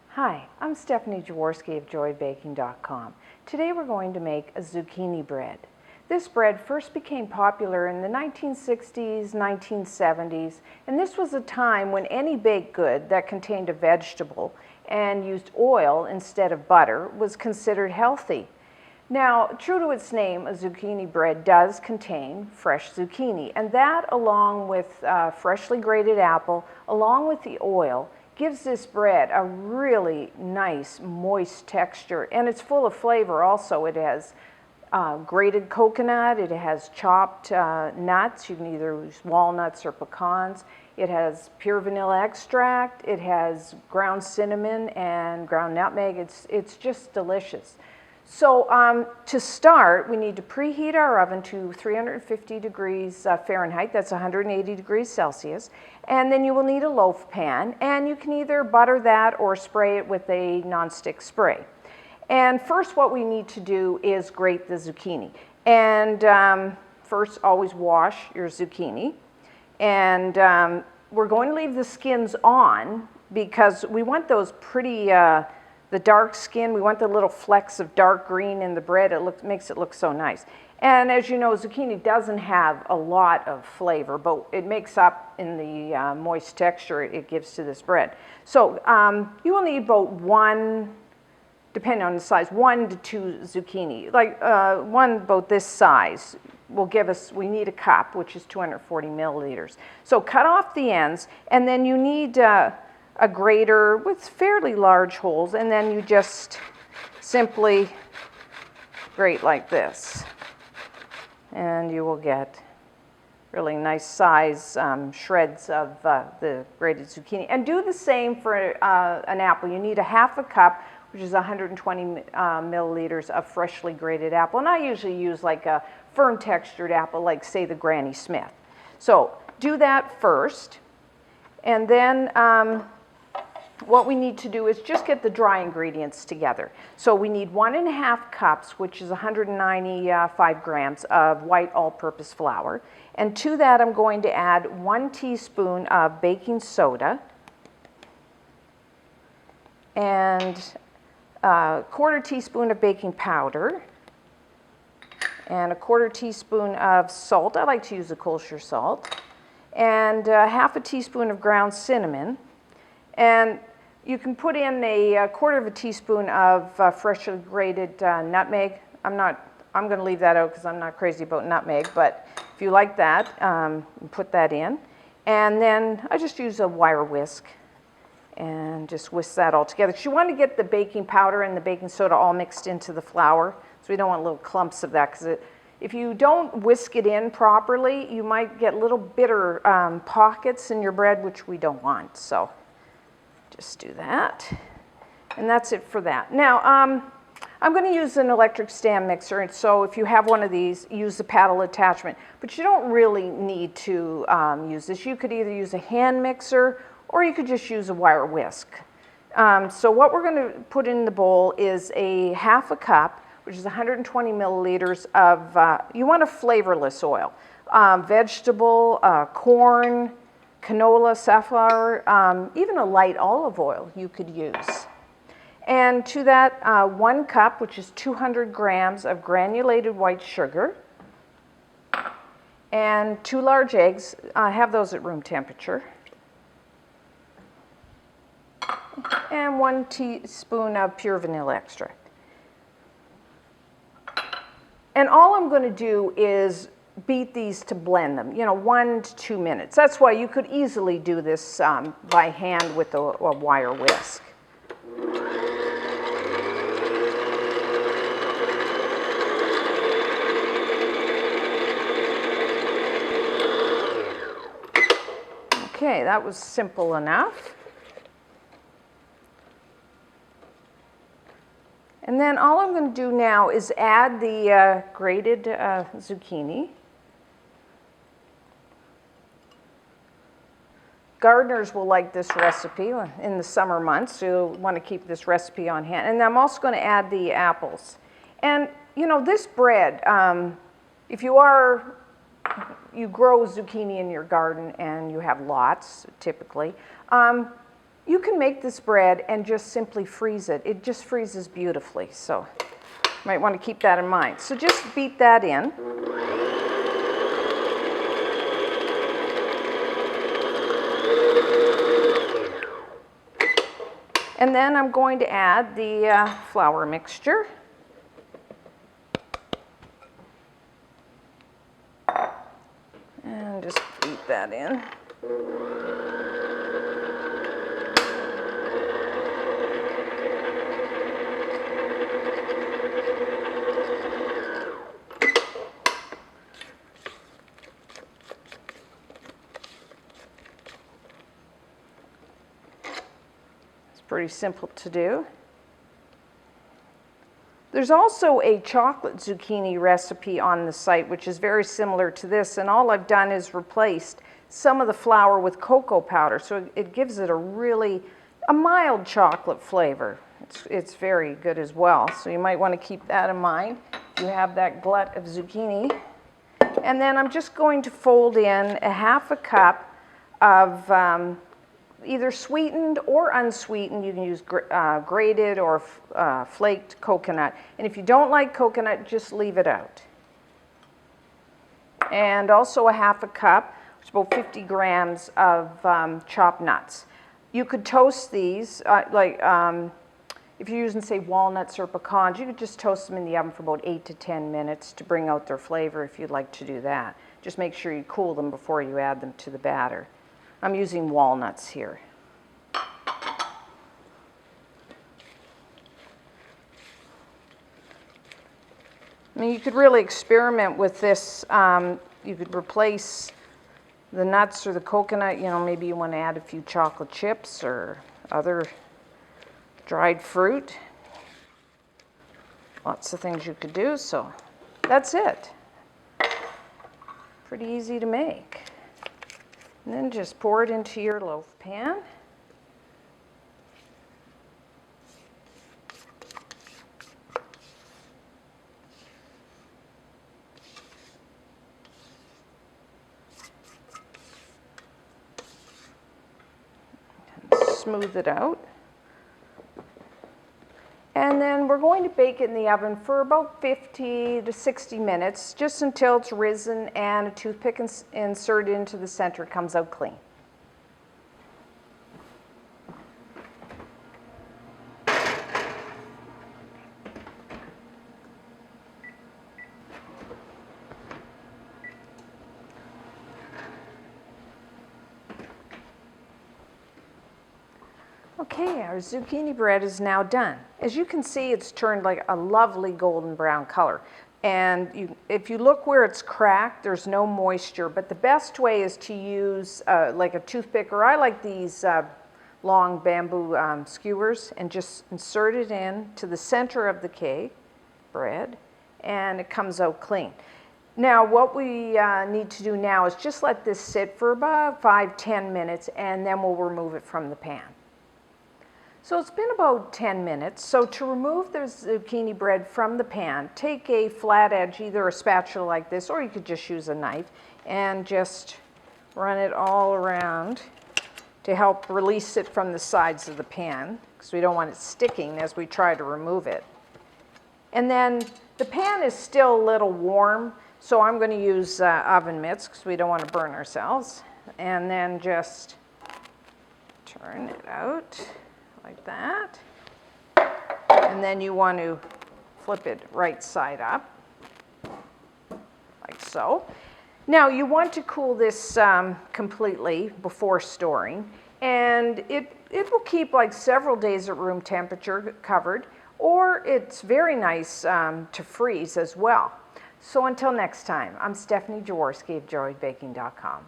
Hi, I'm Stephanie Jaworski of JoyBaking.com. Today we're going to make a zucchini bread. This bread first became popular in the 1960s, 1970s, and this was a time when any baked good that contained a vegetable and used oil instead of butter was considered healthy. Now, true to its name, a zucchini bread does contain fresh zucchini, and that, along with freshly grated apple, along with the oil, gives this bread a really nice, moist texture, and it's full of flavor also. It has grated coconut, it has chopped nuts, you can either use walnuts or pecans, it has pure vanilla extract, it has ground cinnamon and ground nutmeg. It's just delicious. So to start, we need to preheat our oven to 350 degrees Fahrenheit, that's 180 degrees Celsius, and then you will need a loaf pan, and you can either butter that or spray it with a nonstick spray. And first what we need to do is grate the zucchini. And first, always wash your zucchini. And we're going to leave the skins on because we want those pretty, the dark skin, we want the little flecks of dark green in the bread. It makes it look so nice. And as you know, zucchini doesn't have a lot of flavor, but it makes up in the moist texture it gives to this bread. So you will need about one, depending on the size, 1 to 2 zucchini. Like one about this size will give us, we need a cup, which is 240 milliliters. So cut off the ends, and then you need a grater with fairly large holes, and then you just simply grate like this. And you will get really nice size shreds of the grated zucchini. And do the same for an apple. You need a half a cup, which is 120 milliliters of freshly grated apple. And I usually use like a firm textured apple, like say the Granny Smith. So do that first. And then what we need to do is just get the dry ingredients together. So we need 1.5 cups, which is 195 grams of white all-purpose flour. And to that I'm going to add 1 teaspoon of baking soda and a 1/4 teaspoon of baking powder and a 1/4 teaspoon of salt. I like to use a kosher salt. And 1/2 teaspoon of ground cinnamon. And you can put in a 1/4 teaspoon of freshly grated nutmeg. I'm going to leave that out because I'm not crazy about nutmeg, but if you like that, put that in. And then I just use a wire whisk and just whisk that all together. Because you want to get the baking powder and the baking soda all mixed into the flour, so we don't want little clumps of that, because if you don't whisk it in properly, you might get little bitter pockets in your bread, which we don't want. So just do that, and that's it for that. Now, I'm going to use an electric stand mixer, and so if you have one of these, use the paddle attachment. But you don't really need to use this. You could either use a hand mixer, or you could just use a wire whisk. So what we're going to put in the bowl is a 1/2 cup, which is 120 milliliters of, you want a flavorless oil, vegetable, corn, canola, safflower, even a light olive oil you could use. And to that, 1 cup, which is 200 grams of granulated white sugar, and 2 large eggs. Have those at room temperature. And 1 teaspoon of pure vanilla extract. And all I'm going to do is beat these to blend them, 1 to 2 minutes. That's why you could easily do this by hand with a wire whisk. Okay, that was simple enough. And then all I'm going to do now is add the grated zucchini. Gardeners will like this recipe in the summer months, so you'll want to keep this recipe on hand. And I'm also going to add the apples. And this bread, if you are you grow zucchini in your garden and you have lots, typically, you can make this bread and just simply freeze it. It just freezes beautifully, so you might want to keep that in mind. So just beat that in. And then I'm going to add the flour mixture. And just beat that in. Pretty simple to do. There's also a chocolate zucchini recipe on the site which is very similar to this, and all I've done is replaced some of the flour with cocoa powder, so it gives it a mild chocolate flavor. It's very good as well, so you might want to keep that in mind if you have that glut of zucchini. And then I'm just going to fold in a half a cup of either sweetened or unsweetened. You can use grated or flaked coconut. And if you don't like coconut, just leave it out. And also a half a cup, which is about 50 grams of chopped nuts. You could toast these, if you're using, say, walnuts or pecans, you could just toast them in the oven for about 8 to 10 minutes to bring out their flavor if you'd like to do that. Just make sure you cool them before you add them to the batter. I'm using walnuts here. I mean, you could really experiment with this. You could replace the nuts or the coconut. You know, maybe you want to add a few chocolate chips or other dried fruit. Lots of things you could do, so that's it. Pretty easy to make. And then just pour it into your loaf pan. And smooth it out. And then we're going to bake it in the oven for about 50 to 60 minutes, just until it's risen and a toothpick inserted into the center comes out clean. Okay, our zucchini bread is now done. As you can see, it's turned like a lovely golden brown color. And if you look where it's cracked, there's no moisture, but the best way is to use like a toothpick, or I like these long bamboo skewers, and just insert it in to the center of the cake bread, and it comes out clean. Now what we need to do now is just let this sit for about 5-10 minutes, and then we'll remove it from the pan. So it's been about 10 minutes. So to remove the zucchini bread from the pan, take a flat edge, either a spatula like this, or you could just use a knife, and just run it all around to help release it from the sides of the pan, because we don't want it sticking as we try to remove it. And then the pan is still a little warm, so I'm going to use oven mitts because we don't want to burn ourselves. And then just turn it out like that. And then you want to flip it right side up, like so. Now you want to cool this completely before storing, and it will keep like several days at room temperature covered, or it's very nice to freeze as well. So until next time, I'm Stephanie Jaworski of JoyBaking.com.